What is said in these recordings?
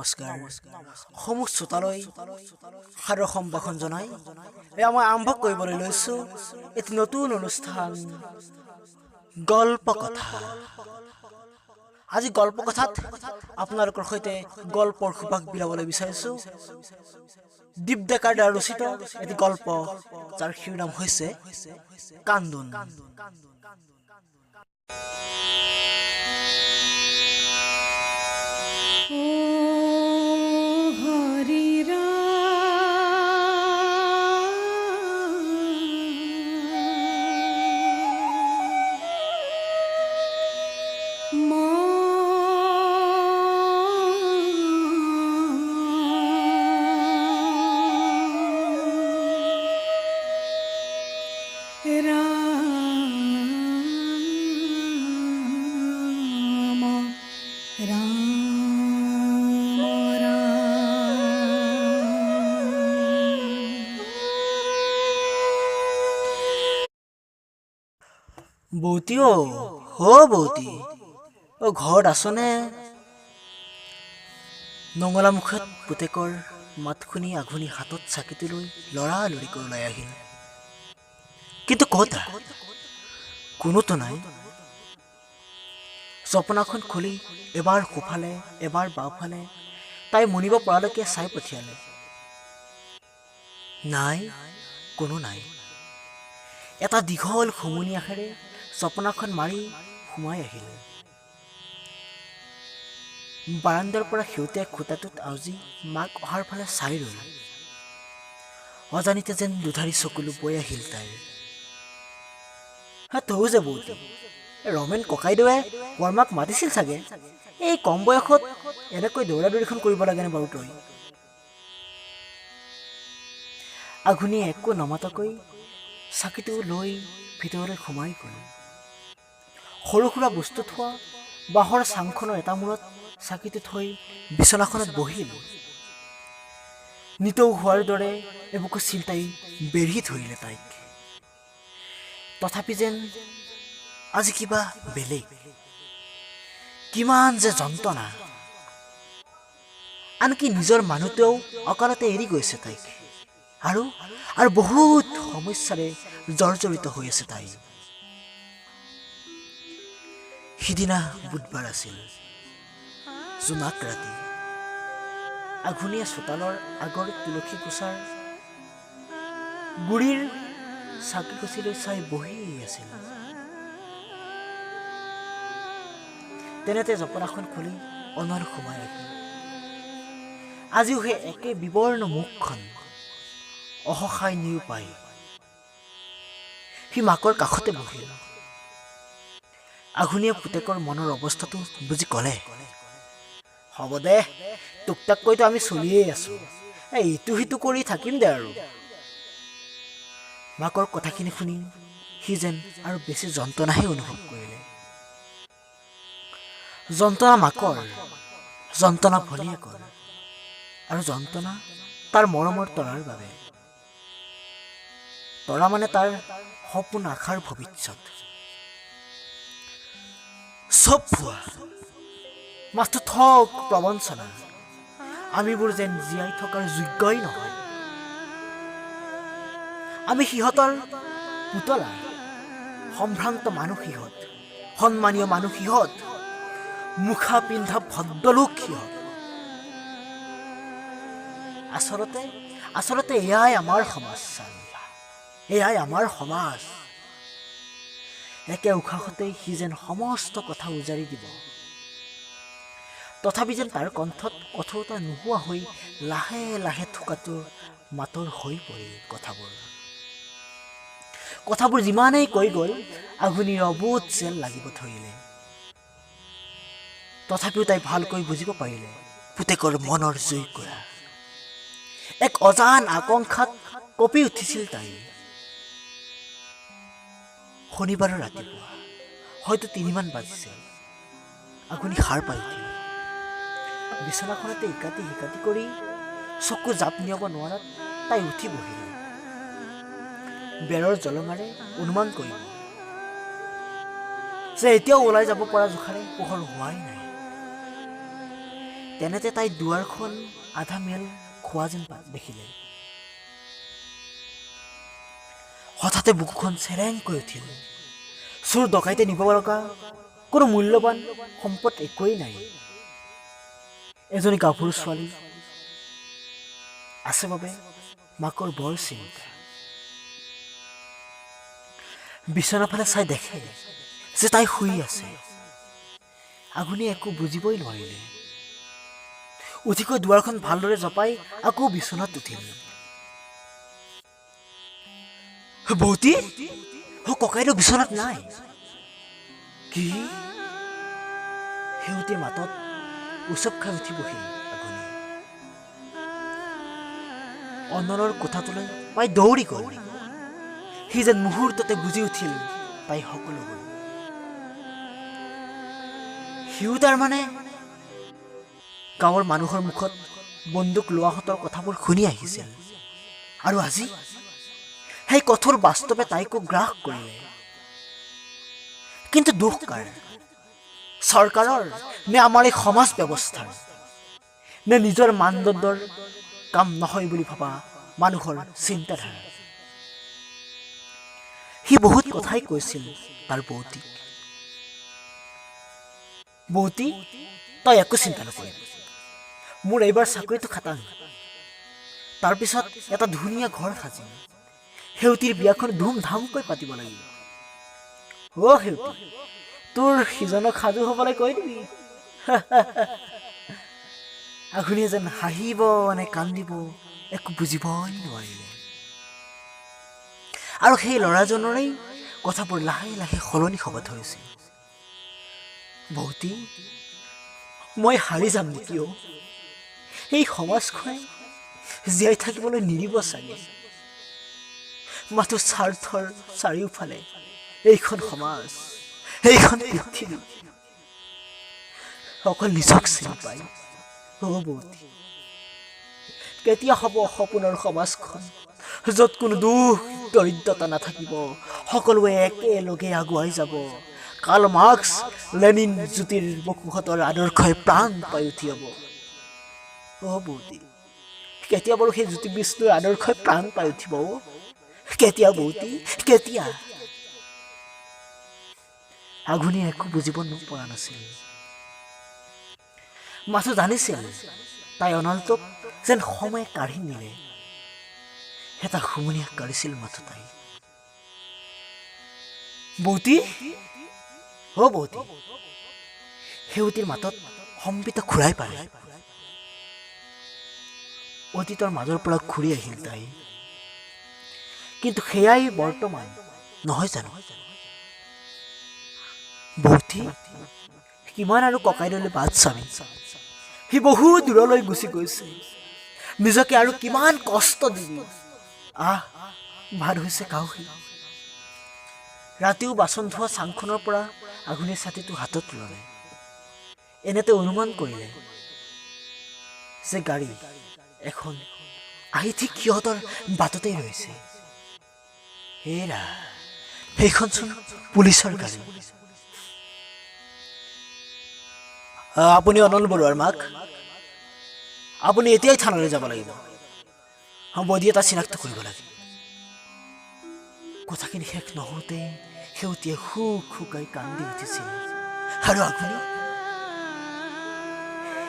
নমস্কাৰ সমূহ শ্ৰোতালৈ সাদৰ সম্ভাষণ জনাই মই আৰম্ভ কৰিবলৈ লৈছো এটি নতুন অনুষ্ঠান গল্প কথা। আজি গল্প কথাত আপোনালোকৰ সৈতে গল্পৰ সুবাস বিলাবলৈ বিচাৰিছো দীপ ডেকাৰ দ্বাৰা ৰচিত এটি গল্প যাৰ শিৰোনাম হৈছে কান্দোন। বৌতি বৌতি ঘৰত আছনে? নঙলা মুখত পুতেকৰ মাত শুনি আঘুনি হাতত চাকিটো লৈ লৰালৰিকৈ ওলাই আহিল। কিন্তু ক'তা কোনোতো নাই। জপনাখন খুলি এবাৰ সোঁফালে এবাৰ বাওঁফালে তাই মনিব পৰালৈকে চাই পঠিয়ালে। নাই, কোনো নাই। এটা দীঘল হুমুনি আখেৰে জপনাখন মাৰি সোমাই আহিলে। বাৰাণ্ডাৰ পৰা সেউতীয়া খুঁটাটোত আউজি মাক অহাৰ ফালে চাই ৰল। অজানিতে যেন দুধাৰি চকুলো বৈ আহিল তাইৰ। তৌ যে বৌতি, ৰমেন ককাইদেৱে বৰমাক মাতিছিল চাগে। এই কম বয়সত এনেকৈ দৌৰা দৌৰিখন কৰিব লাগেনে বাৰু তই? আঘুনিয়ে একো নমাতাকৈ চাকিটো লৈ ভিতৰলৈ সোমাই গ'ল। সৰু সুৰা বস্তু থোৱা বাঁহৰ চাংখনৰ এটা মূৰত চাকিটো থৈ বিচনাখনত বহিল। নিতৌ হোৱাৰ দৰে এবুকু চিন্তাই বেঢ়ি ধৰিলে তাইক। তথাপি যেন আজি কিবা বেলেগ, কিমান যে যন্ত্ৰণা। আনকি নিজৰ মানুহটোৱেও অকালতে এৰি গৈছে তাইক। আৰু বহুত সমস্যাৰে জৰ্জৰিত হৈ আছে তাই। সিদিনা বুধবাৰ আছিল, জোনাক ৰাতি। আঘুনিয়ে চোতালৰ আগৰ তুলসী কোছাৰ গুৰিৰ চাকি কচিলৈ চাই বহি আছিল। তেনেতে জপনাখন খুলি অনল সোমাই আহিল। আজিও সেই একে বিবৰ্ণ মুখখন, অসহায় নিৰুপায়। সি মাকৰ কাষতে বহিল। আঘুনিয়ে পুতেকৰ মনৰ অৱস্থাটো বুজি ক'লে, হ'ব দে, টুক টাককৈতো আমি চলিয়েই আছো, ইটো সিটো কৰি থাকিম দে আৰু। মাকৰ কথাখিনি শুনি সি যেন আৰু বেছি যন্ত্ৰণাহে অনুভৱ কৰিলে। যন্ত্ৰণা মাকৰ, যন্ত্ৰণা ভনীয়েকৰ, আৰু যন্ত্ৰণা তাৰ মৰমৰ তৰাৰ বাবে। তৰা মানে তাৰ সপোন আশাৰ ভৱিষ্যত। চব ভুৱা, মাথো ঠগ প্ৰবঞ্চনা। আমিবোৰ যেন জীয়াই থকাৰ যোগ্যই নহয়। আমি সিহঁতৰ পুতলা, সম্ভ্ৰান্ত মানুহ সিহঁত, সন্মানীয় মানুহ সিহঁত, মুখা পিন্ধা ভদ্ৰলোক সিহঁত। আচলতে এয়াই আমাৰ সমাজ, এয়াই আমাৰ সমাজ। একে উশাহতেই সি যেন সমস্ত কথা উজাৰি দিব। তথাপি যেন তাৰ কণ্ঠত কঠোৰতা নোহোৱা হৈ লাহে লাহে থোকাটোৰ মাতৰ হৈ পৰিল কথাবোৰ যিমানেই কৈ গ'ল আঘুনিৰ অবোধ যেন লাগিব ধৰিলে। তথাপিও তাই ভালকৈ বুজিব পাৰিলে পুতেকৰ মনৰ জুইকুৰা। এক অজান আকাংক্ষাত কঁপি উঠিছিল তাই। শনিবাৰৰ ৰাতিপুৱা হয়তো 3মান বাজিছে। আঘুনি সাৰ পাই উঠিল। বিচনাখনতে ইকাতি সিকাতি কৰি চকু জাপ নিয়াব নোৱাৰাত তাই উঠি বহিল। বেৰৰ জলঙাৰে অনুমান কৰিব যে এতিয়াও ওলাই যাব পৰা জোখাৰে পোহৰ হোৱাই নাই। তেনেতে তাই দুৱাৰখন আধা মেল খোৱা যেন দেখিলে। হঠাতে বুকুখন চেৰেংকৈ উঠিল। চোৰ ডকাইতে নিব লগা কোনো মূল্যৱান সম্পদ একোৱেই নাই। এজনী গাভৰু ছোৱালী আছে বাবে মাকৰ বৰ চিন্তা। বিচনাৰ ফালে চাই দেখে যে তাই শুই আছে। আঘোণে একো বুজিবই নোৱাৰিলে। উঠিকৈ দুৱাৰখন ভালদৰে জপাই আকৌ বিচনাত উঠিল। বৌতি, ককাইদেউ বিচনাত নাই। কি? শেউতীৰ মাতত উচপ খাই উঠি বহিল আঘোণে। অনলৰ কোঠাটোলৈ পাই দৌৰি গ'ল। সি যেন মুহূৰ্ততে বুজি উঠিল তাই সকলো গ'ল। সিও তাৰমানে গাঁৱৰ মানুহৰ মুখত বন্দুক লোৱাহঁতৰ কথাবোৰ শুনি আহিছিল, আৰু আজি সেই কঠোৰ বাস্তৱে তাইকো গ্ৰাস কৰিলে। কিন্তু দুখ কাৰ? চৰকাৰৰ নে আমাৰ এই সমাজ ব্যৱস্থাৰ, নে নিজৰ মানদণ্ডৰ কাম নহয় বুলি ভবা মানুহৰ চিন্তাধাৰা? সি বহুত কথাই কৈছিল তাৰ বৌতিক। বৌতি, তই একো চিন্তা নকৰিবি। মোৰ এইবাৰ চাকৰিটো খাটাং। তাৰপিছত এটা ধুনীয়া ঘৰ সাজিম। সেউতীৰ বিয়াখন ধুমধামকৈ পাতিব লাগিব। সেউতী, তোৰ সিজনক সাজু হবলৈ কৈ দিবি। আঘোণে যেন হাঁহিব নে কান্দিব একো বুজিবই নোৱাৰিলে। আৰু সেই ল'ৰাজনৰেই কথাবোৰ লাহে লাহে সলনি হ'ব ধৰিছিল। বৌতি, মই হাৰি যাম নেকি? এই সমাজখনে জীয়াই থাকিবলৈ নিদিব চাগে। মাথো স্বাৰ্থৰ চাৰিওফালে এইখন সমাজ, এইখন পৃথিৱী অকল নিজক চিনি পায়। বৌতি, কেতিয়া হ'ব সপোনৰ সমাজখন, য'ত কোনো দুখ দৰিদ্ৰতা নাথাকিব, সকলোৱে একেলগে আগুৱাই যাব। কাৰ্ল মাৰ্ক্স, লেনিন, জ্যোতিৰ বসুহঁতৰ আদৰ্শই প্ৰাণ পাই উঠি হ'ব। বৌতি, কেতিয়া বাৰু সেই জ্যোতি বিষ্ণুৰ আদৰ্শই প্ৰাণ পাই উঠিব? কেতিয়া বৌতি, কেতিয়া? আঘোণে একো বুজিব পৰা নাছিল। মাথো জানিছিল তাই অনলটোক যেন সময়ে কাঢ়ি নিলে। এটা হুমুনিয়াহ কাঢ়িছিল মাথো তাই। বৌতি, বৌতি, সেউতীৰ মাতত সম্বিত ঘূৰাই পালে। অতীতৰ মাজৰ পৰা ঘূৰি আহিল তাই। কিন্তু সেয়াই বৰ্তমান নহয় জানো? বৌতি, কিমান আৰু ককাইদেউলৈ বাট চাবি? সি বহু দূৰলৈ গুচি গৈছে। নিজকে আৰু কিমান কষ্ট দিবি? ভাত হৈছে কাউসী। ৰাতিও বাচন ধোৱা চাংখনৰ পৰা আঘোণে ছাতিটো হাতত ল'লে। এনেতে অনুমান কৰিলে যে গাড়ী এখন আহি ঠিক সিহঁতৰ বাটতেই ৰৈছে। হেৰা, সেইখনচোন পুলিচৰ গাড়ী। আপুনি অনল বৰুৱাৰ মাক? আপুনি এতিয়াই থানালৈ যাব লাগিব। বডি এটা চিনাক্ত কৰিব লাগে। কথাখিনি শেষ নহওঁতে সেউতীয়ে হুক হুকাই কান্দি উঠিছিল। আৰু আঘোণে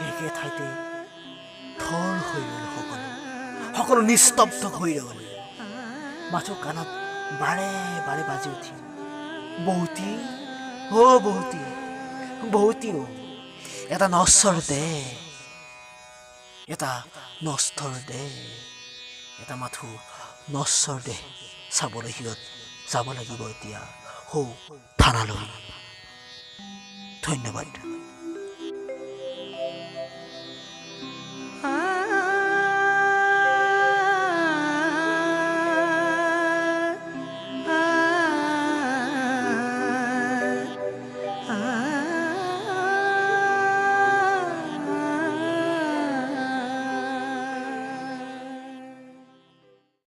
একে ঠাইতে থৰ হৈ ৰ'ল। সকলো নিস্তব্ধ হৈ ৰ'ল। মাথো কাণত বাৰে বাৰে বাজি উঠিল, বৌতি, বৌতি, বৌতি, এটা নশ্বৰ দে, এটা নষ্টৰ দে, এটা মাথো নশ্বৰ দে চাবলৈ সিহঁত যাব লাগিব এতিয়া থানালৈ। ধন্যবাদ।